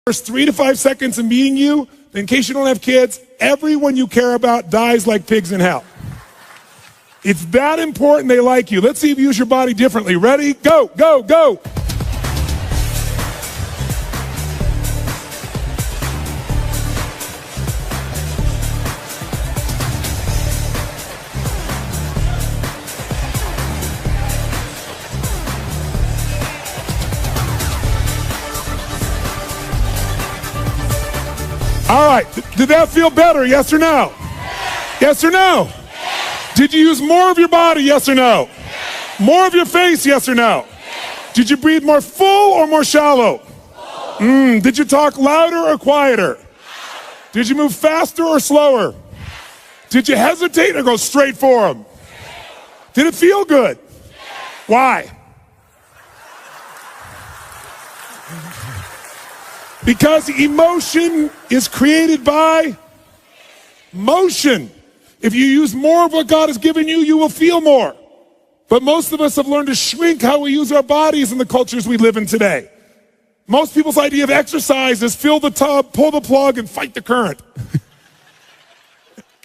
First 3 to 5 seconds of meeting you, in case you don't have kids, everyone you care about dies like pigs in hell. It's that important they like you. Let's see if you use your body differently. Ready? Go, go, go. All right, did that feel better, yes or no? Yes or no? Did you use more of your body, yes or no? More of your face, yes or no? Did you breathe more full or more shallow? Did you talk louder or quieter? Did you move faster or slower? Did you hesitate or go straight for them? Did it feel good? Why? Because emotion is created by motion. If you use more of what God has given you, you will feel more. But most of us have learned to shrink how we use our bodies in the cultures we live in today. Most people's idea of exercise is fill the tub, pull the plug, and fight the current.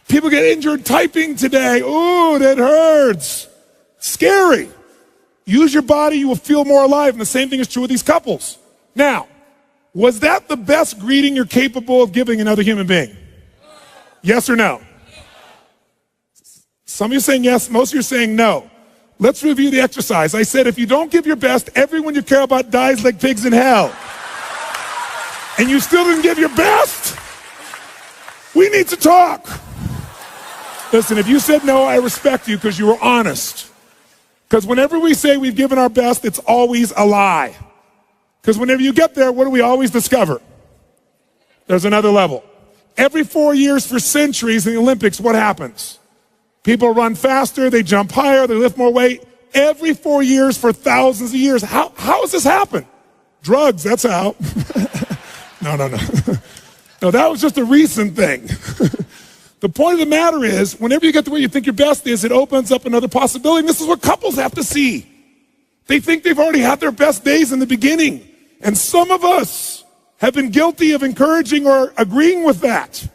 People get injured typing today. Ooh, that hurts. Scary. Use your body, you will feel more alive. And the same thing is true with these couples. Now, was that the best greeting you're capable of giving another human being? Yes or no? Some of you are saying yes, most of you are saying no. Let's review the exercise. I said if you don't give your best, everyone you care about dies like pigs in hell. And you still didn't give your best? We need to talk. Listen, if you said no, I respect you because you were honest. Because whenever we say we've given our best, it's always a lie. Because whenever you get there, what do we always discover? There's another level. Every 4 years for centuries in the Olympics, what happens? People run faster, they jump higher, they lift more weight. Every 4 years for thousands of years. How has this happened? Drugs, that's how. No. No, that was just a recent thing. The point of the matter is, whenever you get to where you think your best is, it opens up another possibility. And this is what couples have to see. They think they've already had their best days in the beginning. And some of us have been guilty of encouraging or agreeing with that.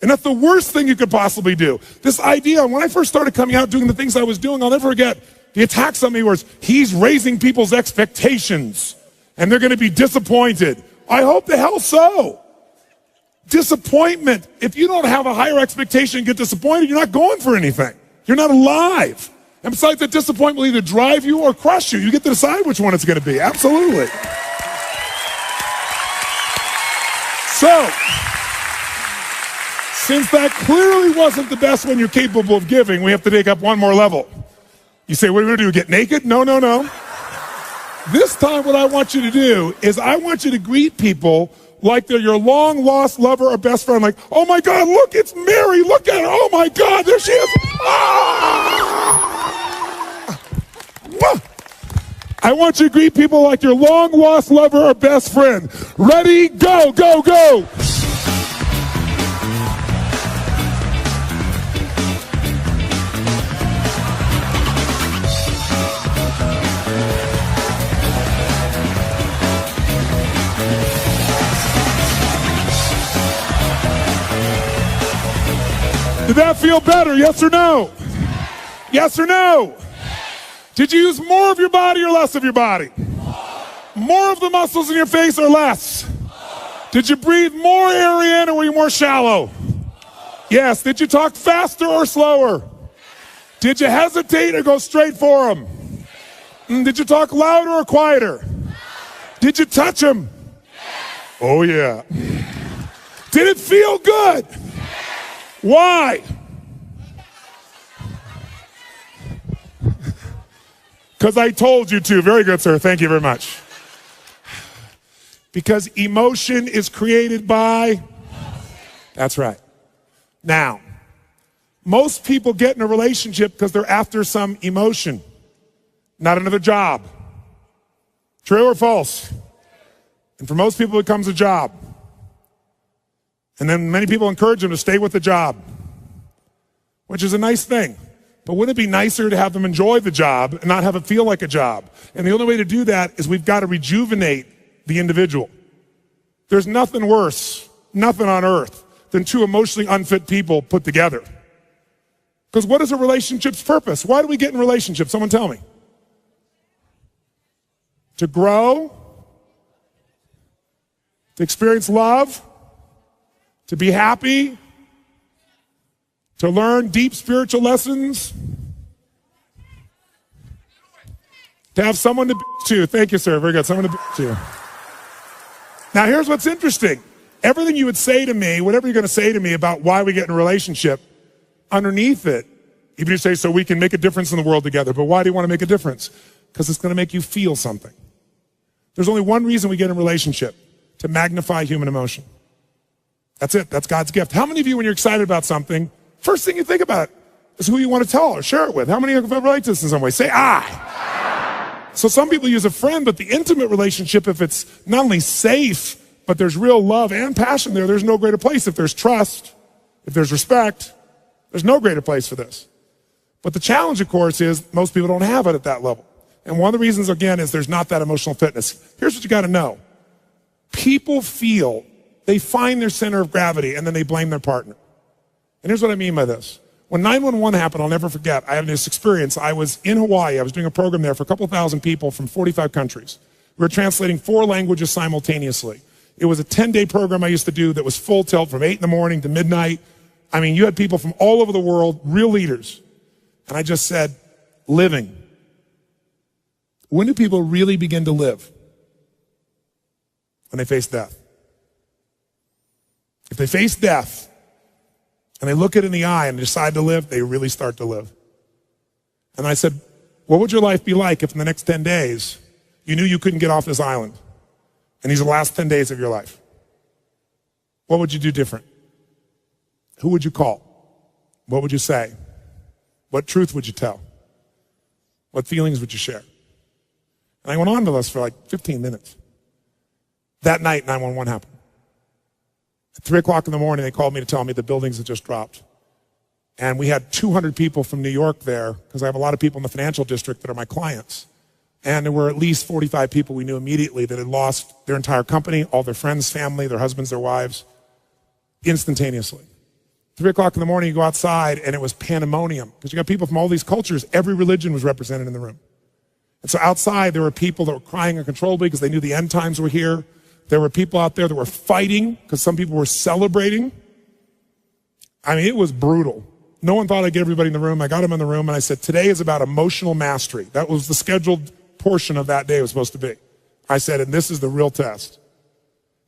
And that's the worst thing you could possibly do. This idea, when I first started coming out doing the things I was doing, I'll never forget, the attacks on me was, he's raising people's expectations and they're going to be disappointed. I hope the hell so. Disappointment. If you don't have a higher expectation and get disappointed, you're not going for anything. You're not alive. And besides, that disappointment will either drive you or crush you. You get to decide which one it's going to be. Absolutely. So, since that clearly wasn't the best one you're capable of giving, we have to take up one more level. You say, what are we going to do, get naked? No. This time what I want you to do is I want you to greet people like they're your long-lost lover or best friend. Like, oh my God, look, it's Mary. Look at her. Oh my God, there she is. Ah! I want you to greet people like your long-lost lover or best friend. Ready, go, go, go. Did that feel better, yes or no? Yes or no? Did you use more of your body or less of your body? More of the muscles in your face or less? Did you breathe more air in or were you more shallow? Yes. Did you talk faster or slower? Did you hesitate or go straight for them? Did you talk louder or quieter? Did you touch them? Oh yeah. Did it feel good? Why? Because I told you to. Very good, sir. Thank you very much. Because emotion is created by... That's right. Now, most people get in a relationship because they're after some emotion, not another job. True or false? And for most people, it becomes a job. And then many people encourage them to stay with the job, which is a nice thing. But wouldn't it be nicer to have them enjoy the job and not have it feel like a job? And the only way to do that is we've got to rejuvenate the individual. There's nothing worse, nothing on earth, than two emotionally unfit people put together. Because what is a relationship's purpose? Why do we get in relationships? Someone tell me. To grow, to experience love, to be happy, to learn deep spiritual lessons, to have someone to bitch to. Thank you, sir. Very good. Someone to bitch to. Now, here's what's interesting. Everything you would say to me, whatever you're going to say to me about why we get in a relationship, underneath it, even if you say, so we can make a difference in the world together. But why do you want to make a difference? Because it's going to make you feel something. There's only one reason we get in a relationship: to magnify human emotion. That's it. That's God's gift. How many of you, when you're excited about something, first thing you think about is who you want to tell or share it with? How many of you relate to this in some way? Say, I. So some people use a friend, but the intimate relationship, if it's not only safe, but there's real love and passion there, there's no greater place. If there's trust, if there's respect, there's no greater place for this. But the challenge, of course, is most people don't have it at that level. And one of the reasons, again, is there's not that emotional fitness. Here's what you got to know. People feel they find their center of gravity and then they blame their partner. And here's what I mean by this. When 9/11 happened, I'll never forget, I had this experience. I was in Hawaii. I was doing a program there for a couple thousand people from 45 countries. We were translating 4 languages simultaneously. It was a 10-day program I used to do that was full tilt from 8 in the morning to midnight. I mean, you had people from all over the world, real leaders. And I just said, living. When do people really begin to live? When they face death. If they face death and they look it in the eye and decide to live, they really start to live. And I said, what would your life be like if in the next 10 days you knew you couldn't get off this island and these are the last 10 days of your life? What would you do different? Who would you call? What would you say? What truth would you tell? What feelings would you share? And I went on to this for like 15 minutes. That night, 9/11 happened. At 3 o'clock in the morning, they called me to tell me the buildings had just dropped. And we had 200 people from New York there, because I have a lot of people in the financial district that are my clients. And there were at least 45 people we knew immediately that had lost their entire company, all their friends, family, their husbands, their wives, instantaneously. 3 o'clock in the morning, you go outside, and it was pandemonium, because you got people from all these cultures. Every religion was represented in the room. And so outside, there were people that were crying uncontrollably because they knew the end times were here. There were people out there that were fighting because some people were celebrating. I mean, it was brutal. No one thought I'd get everybody in the room. I got them in the room, and I said, today is about emotional mastery. That was the scheduled portion of that day it was supposed to be. I said, and this is the real test.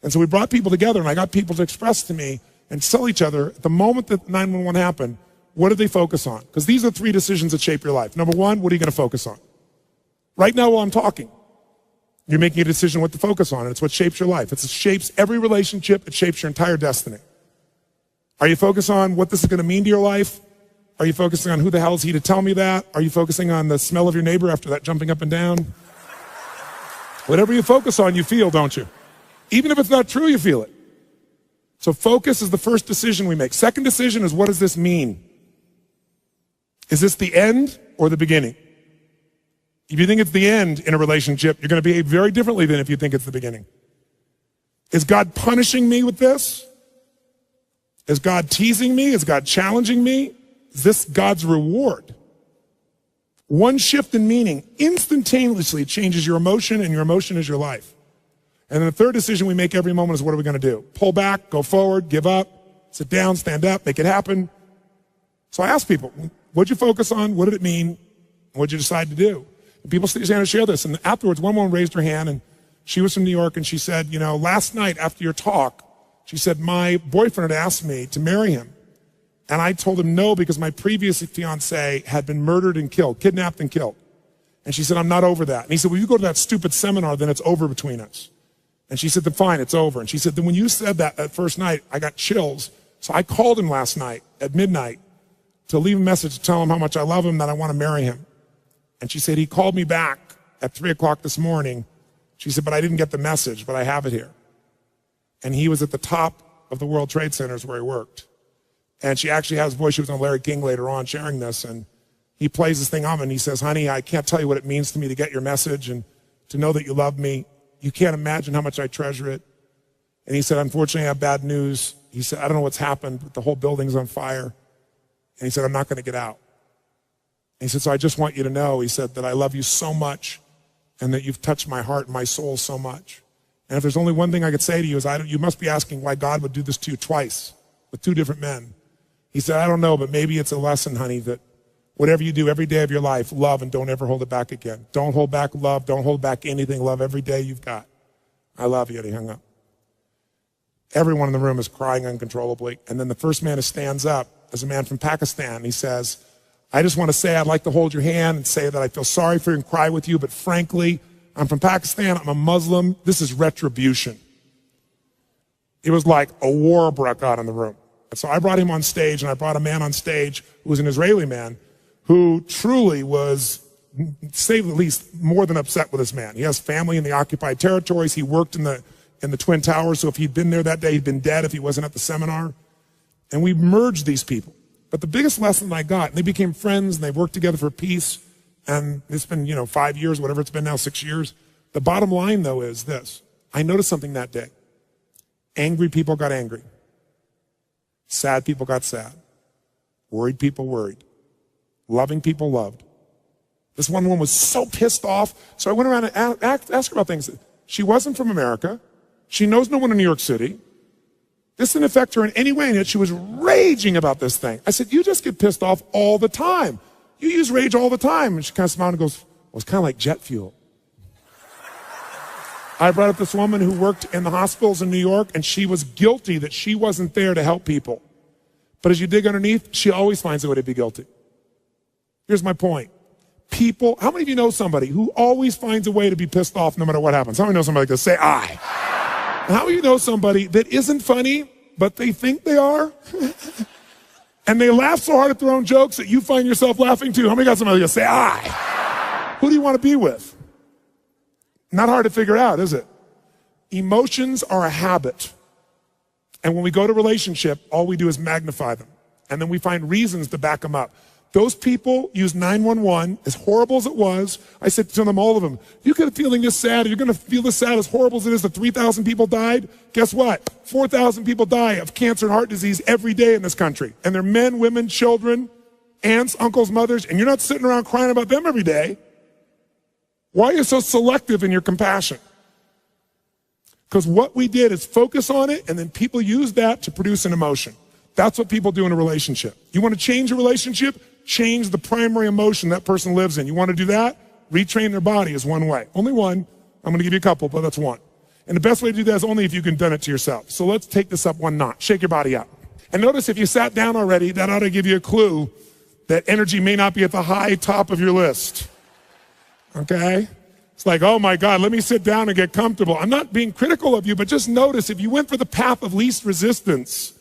And so we brought people together, and I got people to express to me and tell each other, at the moment that 9/11 happened, what did they focus on? Because these are 3 decisions that shape your life. Number 1, what are you going to focus on? Right now while I'm talking, you're making a decision what to focus on, and it's what shapes your life. It shapes every relationship. It shapes your entire destiny. Are you focused on what this is going to mean to your life? Are you focusing on who the hell is he to tell me that? Are you focusing on the smell of your neighbor after that jumping up and down? Whatever you focus on, you feel, don't you? Even if it's not true, you feel it. So focus is the first decision we make. Second decision is, what does this mean? Is this the end or the beginning? If you think it's the end in a relationship, you're going to behave very differently than if you think it's the beginning. Is God punishing me with this? Is God teasing me? Is God challenging me? Is this God's reward? One shift in meaning instantaneously changes your emotion, and your emotion is your life. And then the third decision we make every moment is, what are we going to do? Pull back, go forward, give up, sit down, stand up, make it happen. So I ask people, what'd you focus on? What did it mean? What'd you decide to do? And people stand to share this. And afterwards, one woman raised her hand, and she was from New York, and she said, you know, last night after your talk, she said, my boyfriend had asked me to marry him. And I told him no, because my previous fiance had been murdered and killed, kidnapped and killed. And she said, I'm not over that. And he said, well, you go to that stupid seminar, then it's over between us. And she said, then fine, it's over. And she said, then when you said that first night, I got chills. So I called him last night at midnight to leave a message to tell him how much I love him, that I want to marry him. And she said, he called me back at 3 o'clock this morning. She said, but I didn't get the message, but I have it here. And he was at the top of the World Trade Centers where he worked. And she actually has his voice. She was on Larry King later on sharing this. And he plays this thing on and he says, honey, I can't tell you what it means to me to get your message and to know that you love me. You can't imagine how much I treasure it. And he said, unfortunately, I have bad news. He said, I don't know what's happened, but the whole building's on fire. And he said, I'm not going to get out. And he said, so I just want you to know, he said, that I love you so much and that you've touched my heart and my soul so much. And if there's only one thing I could say to you is you must be asking why God would do this to you twice with two different men. He said, I don't know, but maybe it's a lesson, honey, that whatever you do every day of your life, love and don't ever hold it back again. Don't hold back love. Don't hold back anything. Love every day you've got. I love you. And he hung up. Everyone in the room is crying uncontrollably. And then the first man who stands up is a man from Pakistan. He says, I just want to say I'd like to hold your hand and say that I feel sorry for you and cry with you, but frankly, I'm from Pakistan. I'm a Muslim. This is retribution. It was like a war broke out in the room. And so I brought him on stage, and I brought a man on stage who was an Israeli man who truly was, to say the least, more than upset with this man. He has family in the occupied territories. He worked in the Twin Towers, so if he'd been there that day, he'd been dead if he wasn't at the seminar. And we merged these people. But the biggest lesson I got, and they became friends, and they worked together for peace, and it's been, 5 years, whatever it's been now, 6 years. The bottom line, though, is this. I noticed something that day. Angry people got angry. Sad people got sad. Worried people worried. Loving people loved. This one woman was so pissed off, so I went around and asked her about things. She wasn't from America. She knows no one in New York City. This didn't affect her in any way, and yet she was raging about this thing. I said, you just get pissed off all the time. You use rage all the time. And she kind of smiled and goes, well, it's kind of like jet fuel. I brought up this woman who worked in the hospitals in New York, and she was guilty that she wasn't there to help people. But as you dig underneath, she always finds a way to be guilty. Here's my point. People, how many of you know somebody who always finds a way to be pissed off no matter what happens? How many know somebody that say, I? And how many of you know somebody that isn't funny, but they think they are? And they laugh so hard at their own jokes that you find yourself laughing too. How many got somebody that say, I? Who do you want to be with? Not hard to figure out, is it? Emotions are a habit. And when we go to relationship, all we do is magnify them. And then we find reasons to back them up. Those people use 911, as horrible as it was. I said to them, all of them, you get a feeling this sad, you're going to feel this sad as horrible as it is that 3,000 people died. Guess what? 4,000 people die of cancer and heart disease every day in this country. And they're men, women, children, aunts, uncles, mothers, and you're not sitting around crying about them every day. Why are you so selective in your compassion? Because what we did is focus on it, and then people use that to produce an emotion. That's what people do in a relationship. You want to change a relationship? Change the primary emotion that person lives in. You want to do that? Retrain their body is one way. Only one. I'm going to give you a couple, but that's one. And the best way to do that is only if you can done it to yourself. So let's take this up one notch. Shake your body out. And notice if you sat down already, that ought to give you a clue that energy may not be at the high top of your list. Okay? It's like, oh my God, let me sit down and get comfortable. I'm not being critical of you, but just notice if you went for the path of least resistance,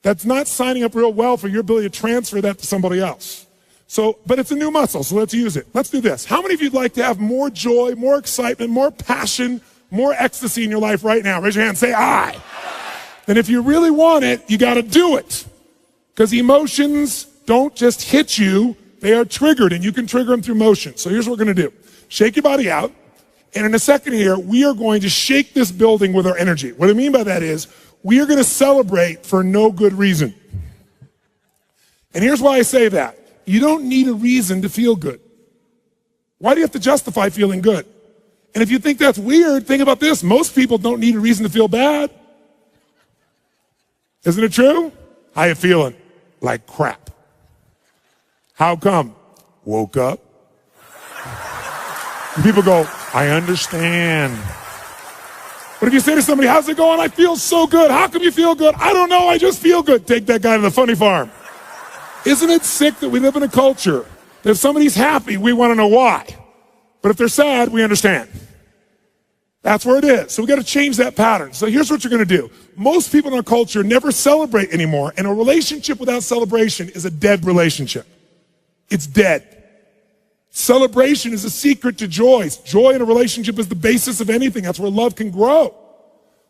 that's not signing up real well for your ability to transfer that to somebody else. So, but it's a new muscle, so let's use it. Let's do this. How many of you'd like to have more joy, more excitement, more passion, more ecstasy in your life right now? Raise your hand, say I. And if you really want it, you got to do it. Because emotions don't just hit you, they are triggered, and you can trigger them through motion. So here's what we're going to do. Shake your body out, and in a second here, we are going to shake this building with our energy. What I mean by that is, we are going to celebrate for no good reason. And here's why I say that. You don't need a reason to feel good. Why do you have to justify feeling good? And if you think that's weird, think about this. Most people don't need a reason to feel bad. Isn't it true? How you feeling? Like crap. How come? Woke up. And people go, I understand. But if you say to somebody, how's it going? I feel so good. How come you feel good? I don't know. I just feel good. Take that guy to the funny farm. Isn't it sick that we live in a culture that if somebody's happy, we want to know why. But if they're sad, we understand. That's where it is. So we got to change that pattern. So here's what you're going to do. Most people in our culture never celebrate anymore. And a relationship without celebration is a dead relationship. It's dead. Celebration is a secret to joy. Joy in a relationship is the basis of anything. That's where love can grow.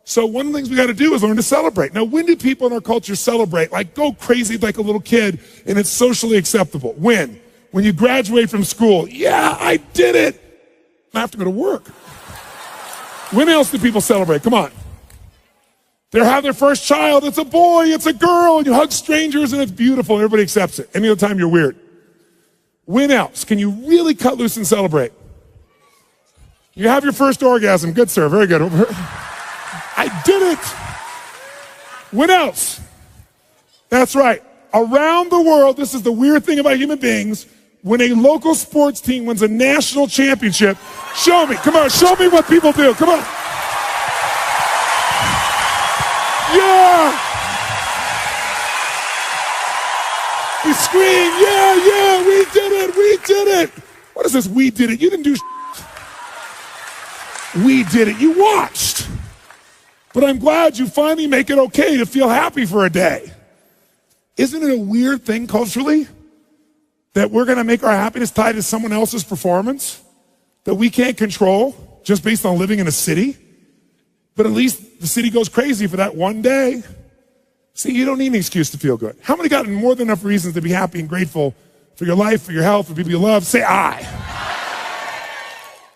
So one of the things we got to do is learn to celebrate. Now, when do people in our culture celebrate? Like go crazy like a little kid and it's socially acceptable. When? When you graduate from school. Yeah, I did it. I have to go to work. When else do people celebrate? Come on. They have their first child. It's a boy, it's a girl, and you hug strangers, and it's beautiful, and everybody accepts it. Any other time, you're weird. When else can you really cut loose and celebrate? You have your first orgasm. Good, sir. Very good. I did it. When else? That's right. Around the world, this is the weird thing about human beings, when a local sports team wins a national championship, show me. Come on, show me what people do. Come on. Yeah. We scream, yeah, we did it. What is this, we did it? You didn't do We did it. You watched. But I'm glad you finally make it okay to feel happy for a day. Isn't it a weird thing culturally that we're going to make our happiness tied to someone else's performance that we can't control just based on living in a city? But at least the city goes crazy for that one day. See, you don't need an excuse to feel good. How many got more than enough reasons to be happy and grateful for your life, for your health, for people you love? Say I.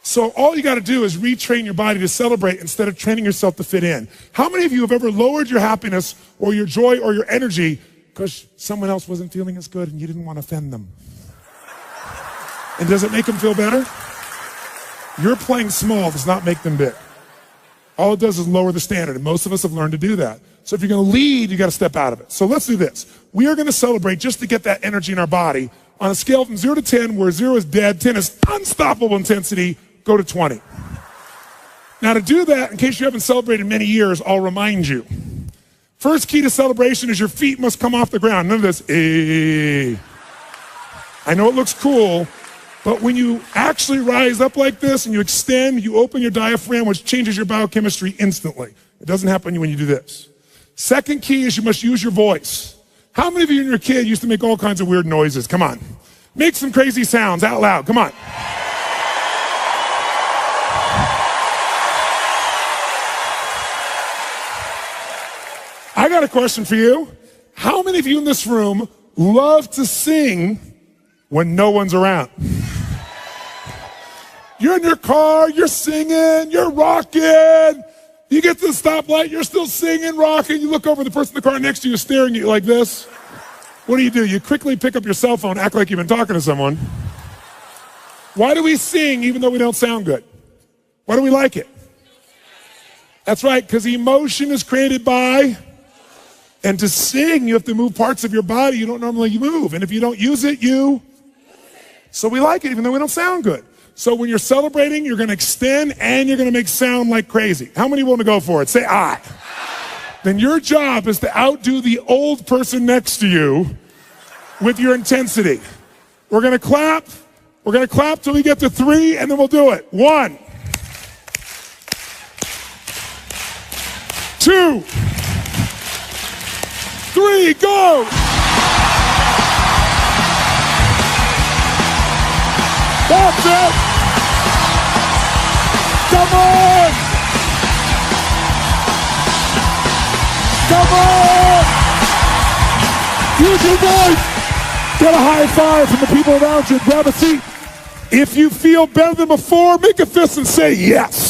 So all you got to do is retrain your body to celebrate instead of training yourself to fit in. How many of you have ever lowered your happiness or your joy or your energy because someone else wasn't feeling as good and you didn't want to offend them? And does it make them feel better? Your playing small does not make them big. All it does is lower the standard, and most of us have learned to do that. So if you're going to lead, you got to step out of it. So let's do this. We are going to celebrate just to get that energy in our body. On a scale from 0 to 10, where 0 is dead, 10 is unstoppable intensity, go to 20. Now to do that, in case you haven't celebrated in many years, I'll remind you. First key to celebration is your feet must come off the ground. None of this, eh. I know it looks cool, but when you actually rise up like this and you extend, you open your diaphragm, which changes your biochemistry instantly. It doesn't happen when you do this. Second key is you must use your voice. How many of you and your kid used to make all kinds of weird noises? Come on. Make some crazy sounds out loud. Come on. I got a question for you. How many of you in this room love to sing when no one's around? You're in your car, you're singing, you're rocking. You get to the stoplight, you're still singing, rocking. You look over, the person in the car next to you is staring at you like this. What do? You quickly pick up your cell phone, act like you've been talking to someone. Why do we sing even though we don't sound good? Why do we like it? That's right, because emotion is created by, and to sing, you have to move parts of your body you don't normally move. And if you don't use it, so we like it even though we don't sound good. So when you're celebrating, you're going to extend and you're going to make sound like crazy. How many want to go for it? Say I. Then your job is to outdo the old person next to you with your intensity. We're going to clap. We're going to clap till we get to 3, and then we'll do it. 1, 2, 3, go! That's it! Come on! Come on! Use your voice! Get a high five from the people around you. Grab a seat. If you feel better than before, make a fist and say yes.